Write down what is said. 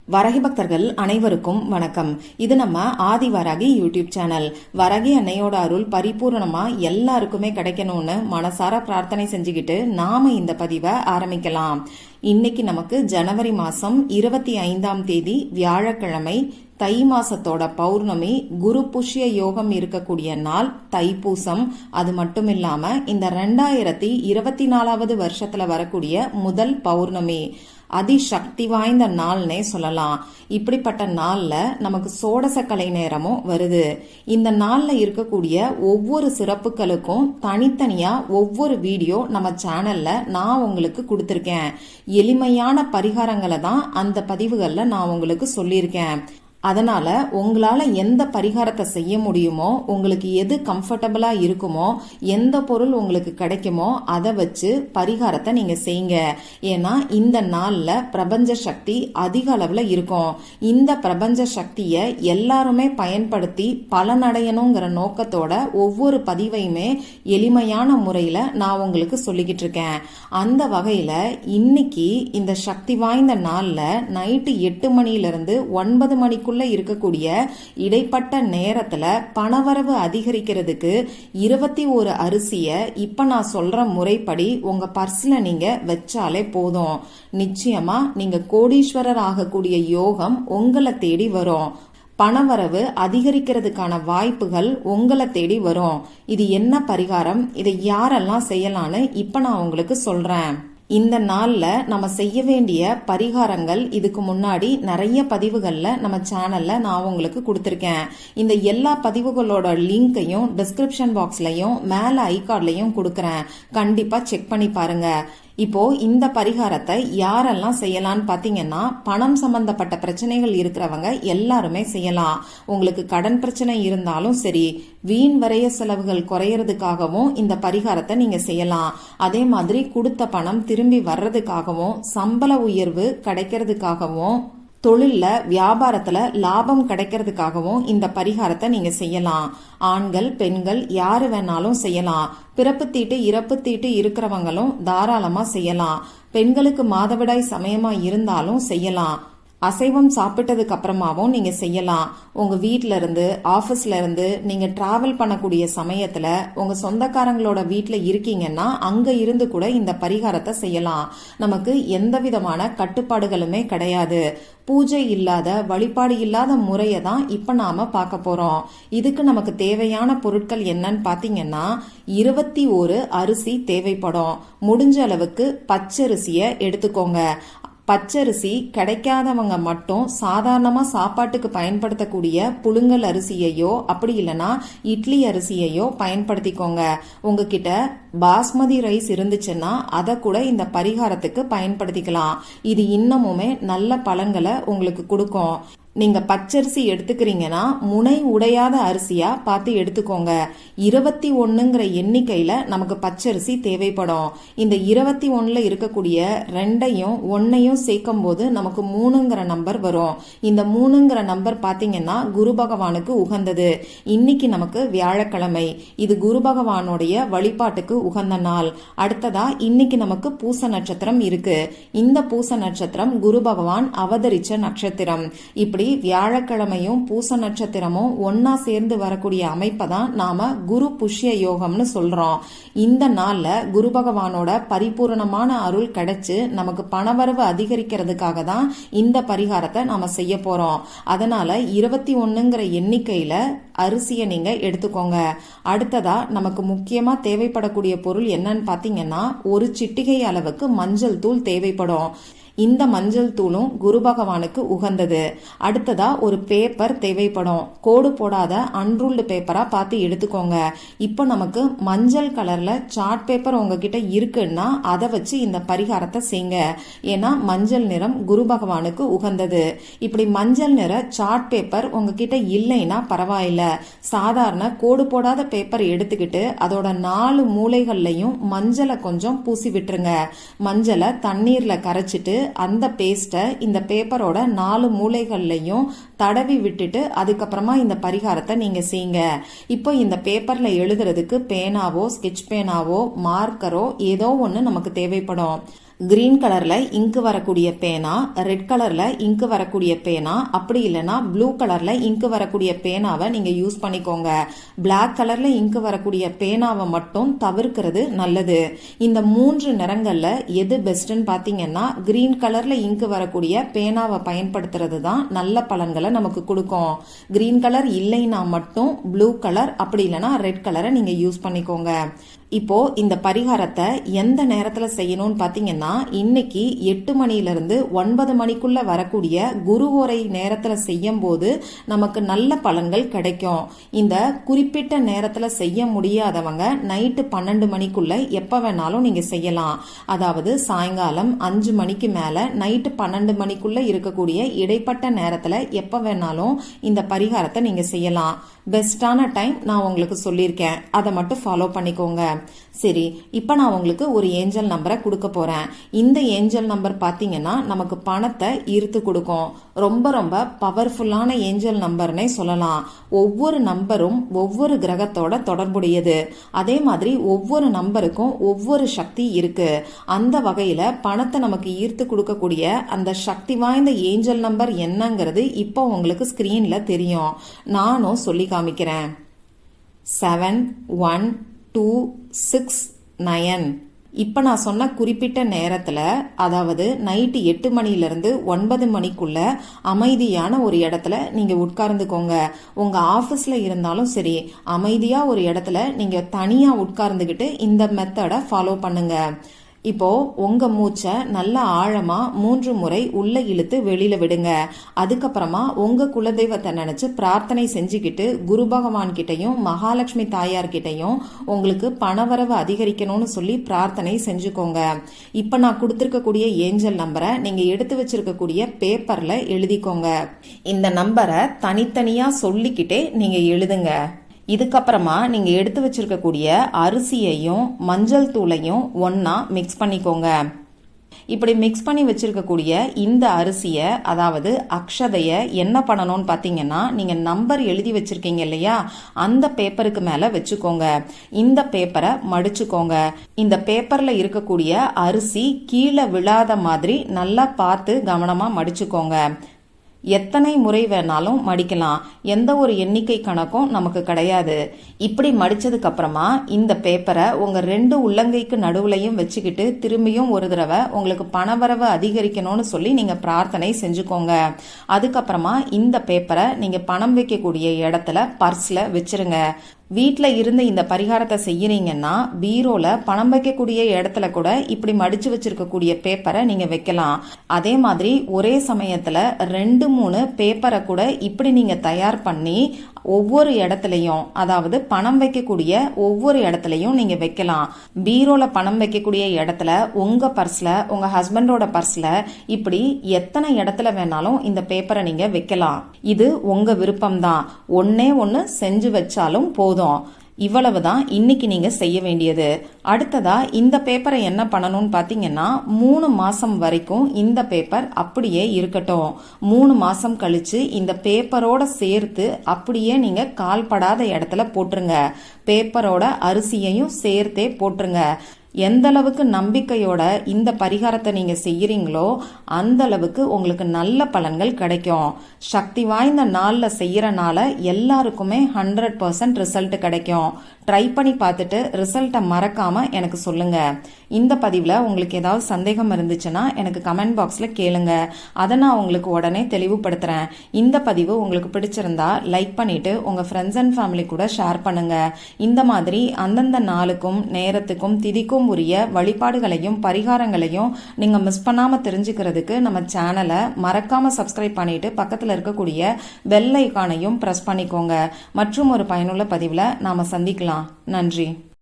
வரகி பக்தர்கள் அனைவருக்கும் வணக்கம். இது நம்ம ஆதி வராகி யூடியூப் சேனல். வரகி அன்னையோட அருள் பரிபூர்ணமா எல்லாருக்குமே கிடைக்கணும்னு மனசார பிரார்த்தனை செஞ்சுக்கிட்டு நாம இந்த பதிவை ஆரம்பிக்கலாம். இன்னைக்கு நமக்கு ஜனவரி மாசம் 25ஆம் தேதி வியாழக்கிழமை, தை மாசத்தோட பௌர்ணமி, குரு புஷ்ய யோகம் இருக்கக்கூடிய நாள் தைப்பூசம். அது மட்டும் இல்லாம இந்த 2024வது வருஷத்துல வரக்கூடிய முதல் பௌர்ணமி, அதிசக்தி வாய்ந்த நாள்னே சொல்லலாம். இப்படிப்பட்ட நாள்ல நமக்கு சோடச கலை நேரமும் வருது. இந்த நாள்ல இருக்கக்கூடிய ஒவ்வொரு சிறப்புகளுக்கும் தனித்தனியா ஒவ்வொரு வீடியோ நம்ம சேனல்ல நான் உங்களுக்கு கொடுத்திருக்கேன். எளிமையான பரிகாரங்களை தான் அந்த பதிவுகள்ல நான் உங்களுக்கு சொல்லியிருக்கேன். அதனால உங்களால எந்த பரிகாரத்தை செய்ய முடியுமோ, உங்களுக்கு எது கம்ஃபர்டபுளா இருக்குமோ, எந்த பொருள் உங்களுக்கு கிடைக்குமோ அதை வச்சு பரிகாரத்தை நீங்க செய்யுங்க. ஏன்னா இந்த நாள்ல பிரபஞ்ச சக்தி அதிக அளவுல இருக்கும். இந்த பிரபஞ்ச சக்தியை எல்லாருமே பயன்படுத்தி பலனடையணுங்கிற நோக்கத்தோட ஒவ்வொரு பதிவையுமே எளிமையான முறையில நான் உங்களுக்கு சொல்லிக்கிட்டு இருக்கேன். அந்த வகையில இன்னைக்கு இந்த சக்தி வாய்ந்த நாள்ல நைட்டு 8 மணியிலிருந்து 9 மணிக்குள்ள இருக்கக்கூடிய இடைப்பட்ட நேரத்துல பணவரவு அதிகரிக்கிறதுக்கு 21 அரிசிய இப்ப நான் சொல்ற முறைப்படி உங்க பர்ஸ்ல நீங்க வச்சாலே போதும். நிச்சயமா நீங்க கோடீஸ்வரர் ஆகக்கூடிய யோகம் உங்களை தேடி வரும். பணவரவு அதிகரிக்கிறதுக்கான வாய்ப்புகள் உங்களை தேடி வரும். இது என்ன பரிகாரம், இதை யாரெல்லாம் செய்யலான்னு இப்ப நான் உங்களுக்கு சொல்றேன். இந்த நாள்ல நம்ம செய்ய வேண்டிய பரிகாரங்கள் இதுக்கு முன்னாடி நிறைய பதிவுகள்ல நம்ம சேனல்ல நான் உங்களுக்கு கொடுத்திருக்கேன். இந்த எல்லா பதிவுகளோட லிங்கையும் டிஸ்கிரிப்ஷன் பாக்ஸ்லயும் மேல ஐகார்ட்லயும் கொடுக்கறேன். கண்டிப்பா செக் பண்ணி பாருங்க. இப்போ இந்த பரிகாரத்தை யாரெல்லாம் செய்யலான்னு பாத்தீங்கன்னா, பணம் சம்பந்தப்பட்ட பிரச்சனைகள் இருக்கிறவங்க எல்லாருமே செய்யலாம். உங்களுக்கு கடன் பிரச்சனை இருந்தாலும் சரி, வீண் வரைய செலவுகள் குறையறதுக்காகவும் இந்த பரிகாரத்தை நீங்க செய்யலாம். அதே மாதிரி கொடுத்த பணம் திரும்பி வர்றதுக்காகவும், சம்பள உயர்வு கிடைக்கிறதுக்காகவும், தொழில்ல வியாபாரத்துல லாபம் கிடைக்கிறதுக்காகவும் இந்த பரிகாரத்தை நீங்க செய்யலாம். ஆண்கள் பெண்கள் யாரு வேணாலும் செய்யலாம். பிறப்பு தீட்டு இறப்பு தீட்டு இருக்கிறவங்களும் தாராளமா செய்யலாம். பெண்களுக்கு மாதவிடாய் சமயமா இருந்தாலும் செய்யலாம். அசைவம் சாப்பிட்டதுக்கு அப்புறமாவும் நீங்க செய்யலாம். உங்க வீட்ல இருந்து ஆபீஸ்ல இருந்து நீங்க டிராவல் பண்ணக்கூடிய சமயத்துல உங்க சொந்தக்காரங்களோட வீட்ல இருக்கீங்கன்னா அங்க இருந்து கூட இந்த பரிகாரத்தை செய்யலாம். நமக்கு எந்த விதமான கட்டுப்பாடுகளுமே கிடையாது. பூஜை இல்லாத, வழிபாடு இல்லாத முறையை தான் இப்ப நாம பார்க்க போறோம். இதுக்கு நமக்கு தேவையான பொருட்கள் என்னன்னு பாத்தீங்கன்னா, 21 அரிசி தேவைப்படும். முடிஞ்ச அளவுக்கு பச்சரிசிய எடுத்துக்கோங்க. பச்சரிசி கிடைக்காதவங்க மட்டும் சாதாரணமா சாப்பாட்டுக்கு பயன்படுத்தக்கூடிய புழுங்கல் அரிசியையோ அப்படி இல்லைன்னா இட்லி அரிசியையோ பயன்படுத்திக்கோங்க. உங்ககிட்ட பாஸ்மதி ரைஸ் இருந்துச்சுன்னா அதை கூட இந்த பரிகாரத்துக்கு பயன்படுத்திக்கலாம். இது இன்னமுமே நல்ல பலன்களை உங்களுக்கு கொடுக்கும். நீங்க பச்சரிசி எடுத்துக்கிறீங்கன்னா முனை உடையாத அரிசியா பார்த்து எடுத்துக்கோங்க. 21ங்கிற எண்ணிக்கையில நமக்கு பச்சரிசி தேவைப்படும். இந்த 21ல இருக்கக்கூடிய 2யும் 1யும் சேர்க்கும் போது நமக்கு 3ங்கிற நம்பர் வரும். இந்த 3ங்கிற நம்பர் பாத்தீங்கன்னா குரு பகவானுக்கு உகந்தது. இன்னைக்கு நமக்கு வியாழக்கிழமை, இது குரு பகவானுடைய வழிபாட்டுக்கு உகந்த நாள். அடுத்ததா இன்னைக்கு நமக்கு பூச நட்சத்திரம் இருக்கு. இந்த பூச நட்சத்திரம் குரு பகவான் அவதரிச்ச நட்சத்திரம். இப்படி வியாழக்கிழமையும் பூச நட்சத்திரமும் ஒன்னா சேர்ந்து வரக்கூடிய அமைப்பை தான் நாம குரு புஷ்ய யோகம்னு சொல்றோம். இந்த நாள்ல குரு பகவானோட பரிபூர்ணமான அருள் கிடைச்சு நமக்கு பணவரவு அதிகரிக்கிறதுக்காக தான் இந்த பரிகாரத்தை நாம செய்ய போறோம். அதனால 21ங்கிற எண்ணிக்கையில அரிசியை நீங்க எடுத்துக்கோங்க. அடுத்ததா நமக்கு முக்கியமா தேவைப்படக்கூடிய பொருள் என்னன்னு பாத்தீங்கன்னா, ஒரு சிட்டிகை அளவுக்கு மஞ்சள் தூள் தேவைப்படும். இந்த மஞ்சள் தூளும் குரு பகவானுக்கு உகந்தது. அடுத்ததா ஒரு பேப்பர் தேவைப்படும். கோடு போடாத அன்ரூல்டு பேப்பரா பார்த்து எடுத்துக்கோங்க. இப்போ நமக்கு மஞ்சள் கலர்ல சார்ட் பேப்பர் உங்ககிட்ட இருக்குன்னா அதை வச்சு இந்த பரிகாரத்தை செய்யுங்க. ஏன்னா மஞ்சள் நிறம் குரு பகவானுக்கு உகந்தது. இப்படி மஞ்சள் நிற சார்ட் பேப்பர் உங்ககிட்ட இல்லைன்னா பரவாயில்ல, சாதாரண கோடு போடாத பேப்பர் எடுத்துக்கிட்டு அதோட 4 மூலைகள்லையும் மஞ்சளை கொஞ்சம் பூசி விட்டுருங்க. மஞ்சளை தண்ணீர்ல கரைச்சிட்டு அந்த பேஸ்ட இந்த பேப்பரோட 4 மூலைகள்லையும் தடவி விட்டுட்டு அதுக்கப்புறமா இந்த பரிகாரத்தை நீங்க செய்யுங்க. இப்போ இந்த பேப்பர்ல எழுதுறதுக்கு பேனாவோ, ஸ்கெட்ச் பேனாவோ, மார்க்கரோ ஏதோ ஒண்ணு நமக்கு தேவைப்படும். கிரீன் கலர்ல இங்கு வரக்கூடிய பேனா, ரெட் கலர்ல இங்கு வரக்கூடிய பேனா, அப்படி இல்லைன்னா ப்ளூ கலர்ல இங்கு வரக்கூடிய பேனாவை நீங்க யூஸ் பண்ணிக்கோங்க. பிளாக் கலர்ல இங்கு வரக்கூடிய பேனாவை மட்டும் தவிர்க்கிறது நல்லது. இந்த 3 நிறங்கள்ல எது பெஸ்ட்னு பாத்தீங்கன்னா கிரீன் கலர்ல இங்கு வரக்கூடிய பேனாவை பயன்படுத்துறது தான் நல்ல பலன்களை நமக்கு கொடுக்கும். கிரீன் கலர் இல்லைன்னா மட்டும் ப்ளூ கலர் அப்படி இல்லைன்னா ரெட் கலரை நீங்க யூஸ் பண்ணிக்கோங்க. இப்போ இந்த பரிகாரத்தை எந்த நேரத்துல செய்யணும்னு பாத்தீங்கன்னா இன்னைக்கு 8 மணியிலிருந்து 9 மணிக்குள்ள வரக்கூடிய குருவோரை நேரத்துல செய்யும் போது நமக்கு நல்ல பலன்கள் கிடைக்கும். இந்த குறிப்பிட்ட நேரத்துல செய்ய முடியாதவங்க நைட்டு 12 மணிக்குள்ள எப்ப வேணாலும் நீங்க செய்யலாம். அதாவது சாயங்காலம் 5 மணிக்கு மேல நைட்டு 12 மணிக்குள்ள இருக்கக்கூடிய இடைப்பட்ட நேரத்துல எப்ப வேணாலும் இந்த பரிகாரத்தை நீங்க செய்யலாம். பெஸ்டான டைம் நான் உங்களுக்கு சொல்லியிருக்கேன், அதை மட்டும் ஃபாலோ பண்ணிக்கோங்க. சரி, இப்ப நான் உங்களுக்கு ஒரு ஏஞ்சல் நம்பரை கொடுக்க போறேன். இந்த ஏஞ்சல் நம்பர் பாத்தீங்கன்னா நமக்கு பணத்தை ஈர்த்து கொடுக்கும். ரொம்ப ரொம்ப பவர்ஃபுல்லான ஏஞ்சல் நம்பர்னே சொல்லலாம். ஒவ்வொரு நம்பரும் ஒவ்வொரு கிரகத்தோட தொடர்புடையது. அதே மாதிரி ஒவ்வொரு நம்பருக்கும் ஒவ்வொரு சக்தி இருக்கு. அந்த வகையில பணத்தை நமக்கு ஈர்த்து கொடுக்கக்கூடிய அந்த சக்தி வாய்ந்த ஏஞ்சல் நம்பர் என்னங்கிறது இப்போ உங்களுக்கு ஸ்கிரீன்ல தெரியும். நானும் சொல்லி காமிக்கிறேன். 712669. இப்ப நான் சொன்ன குறிப்பிட்ட நேரத்துல, அதாவது நைட்டு 8 மணிலிருந்து 9 மணிக்குள்ள அமைதியான ஒரு இடத்துல நீங்க உட்கார்ந்துக்கோங்க. உங்க ஆபீஸ்ல இருந்தாலும் சரி, அமைதியா ஒரு இடத்துல நீங்க தனியா உட்கார்ந்துகிட்டு இந்த மெத்தடை ஃபாலோ பண்ணுங்க. இப்போ உங்க மூச்சை நல்ல ஆழமா 3 முறை உள்ள இழுத்து வெளியில விடுங்க. அதுக்கப்புறமா உங்க குலதெய்வத்தை நினைச்சு பிரார்த்தனை செஞ்சுக்கிட்டு குரு பகவான் கிட்டையும் மகாலட்சுமி தாயார் கிட்டையும் உங்களுக்கு பணவரவு அதிகரிக்கணும்னு சொல்லி பிரார்த்தனை செஞ்சுக்கோங்க. இப்ப நான் கொடுத்திருக்கக்கூடிய ஏஞ்சல் நம்பரை நீங்க எடுத்து வச்சிருக்கக்கூடிய பேப்பர்ல எழுதிக்கோங்க. இந்த நம்பரை தனித்தனியா சொல்லிக்கிட்டே நீங்க எழுதுங்க. இதுக்கப்புறமா நீங்க எடுத்து வச்சிருக்கக்கூடிய அரிசியையும் மஞ்சள் தூளையும் ஒன்னா மிக்ஸ் பண்ணிக்கோங்க. இப்படி மிக்ஸ் பண்ணி வச்சிருக்கக்கூடிய இந்த அரிசியை, அதாவது அக்ஷதைய என்ன பண்ணணும்னு பாத்தீங்கன்னா நீங்க நம்பர் எழுதி வச்சிருக்கீங்க இல்லையா, அந்த பேப்பருக்கு மேல வச்சுக்கோங்க. இந்த பேப்பரை மடிச்சுக்கோங்க. இந்த பேப்பர்ல இருக்கக்கூடிய அரிசி கீழே விழாத மாதிரி நல்லா பார்த்து கவனமா மடிச்சுக்கோங்க. எத்தனை முறை வேணாலும் மடிக்கலாம். எந்த ஒரு எண்ணிக்கை கணக்கும் நமக்கு கிடையாது. இப்படி மடிச்சதுக்கு அப்புறமா இந்த பேப்பரை உங்க 2 உள்ளங்கைக்கு நடுவுலையும் வச்சுக்கிட்டு திரும்பியும் ஒரு தடவை உங்களுக்கு பணவரவு அதிகரிக்கணும்னு சொல்லி நீங்க பிரார்த்தனை செஞ்சுக்கோங்க. அதுக்கப்புறமா இந்த பேப்பரை நீங்க பணம் வைக்கக்கூடிய இடத்துல பர்ஸ்ல வச்சிருங்க. வீட்ல இருந்து இந்த பரிகாரத்தை செய்யறீங்கன்னா பீரோல பணம் வைக்கக்கூடிய இடத்துல கூட இப்படி மடிச்சு வச்சிருக்கக்கூடிய பேப்பரை நீங்க வைக்கலாம். அதே மாதிரி ஒரே சமயத்துல 2-3 பேப்பரை கூட இப்படி நீங்க தயார் பண்ணி ஒவ்வொரு இடத்துலையும், அதாவது பணம் வைக்கக்கூடிய ஒவ்வொரு இடத்துலையும் நீங்க வைக்கலாம். பீரோல பணம் வைக்கக்கூடிய இடத்துல, உங்க பர்ஸ்ல, உங்க ஹஸ்பண்டோட பர்ஸ்ல, இப்படி எத்தனை இடத்துல வேணாலும் இந்த பேப்பரை நீங்க வைக்கலாம். இது உங்க விருப்பம்தான். ஒன்னே ஒன்னு செஞ்சு வச்சாலும் போதும். இவ்வளவுதான் இன்னைக்கு நீங்க செய்ய வேண்டியது. அடுத்ததா இந்த பேப்பரை என்ன பண்ணணும்னு பாத்தீங்கன்னா 3 மாசம் வரைக்கும் இந்த பேப்பர் அப்படியே இருக்கட்டும். 3 மாசம் கழிச்சு இந்த பேப்பரோட சேர்த்து அப்படியே நீங்க கால்படாத இடத்துல போட்டுருங்க. பேப்பரோட அரிசியையும் சேர்த்தே போட்டுருங்க. எந்த அளவுக்கு நம்பிக்கையோட இந்த பரிகாரத்தை நீங்க செய்யறீங்களோ அந்த அளவுக்கு உங்களுக்கு நல்ல பலன்கள் கிடைக்கும். சக்தி வாய்ந்த நாள்ல செய்யறனால எல்லாருக்குமே 100% ரிசல்ட் கிடைக்கும். ட்ரை பண்ணி பார்த்துட்டு ரிசல்ட்டை மறக்காம எனக்கு சொல்லுங்க. இந்த பதிவுல உங்களுக்கு ஏதாவது சந்தேகம் இருந்துச்சுன்னா எனக்கு கமெண்ட் பாக்ஸ்ல கேளுங்க. அதை நான் உங்களுக்கு உடனே தெளிவுபடுத்துறேன். இந்த பதிவு உங்களுக்கு பிடிச்சிருந்தா லைக் பண்ணிட்டு உங்க ஃப்ரெண்ட்ஸ் அண்ட் ஃபேமிலி கூட ஷேர் பண்ணுங்க. இந்த மாதிரி அந்தந்த நாளுக்கும் நேரத்துக்கும் திதிக்கும் உரிய வழிபாடுகளையும் பரிகாரங்களையும் நீங்க மிஸ் பண்ணாம தெரிஞ்சுக்கிறதுக்கு நம்ம சேனலை மறக்காம சப்ஸ்கிரைப் பண்ணிட்டு பக்கத்துல இருக்கக்கூடிய பெல் ஐகானையும் பிரஸ் பண்ணிக்கோங்க. மற்றும் ஒரு பயனுள்ள பதிவுல நாம சந்திக்கலாம். நன்றி.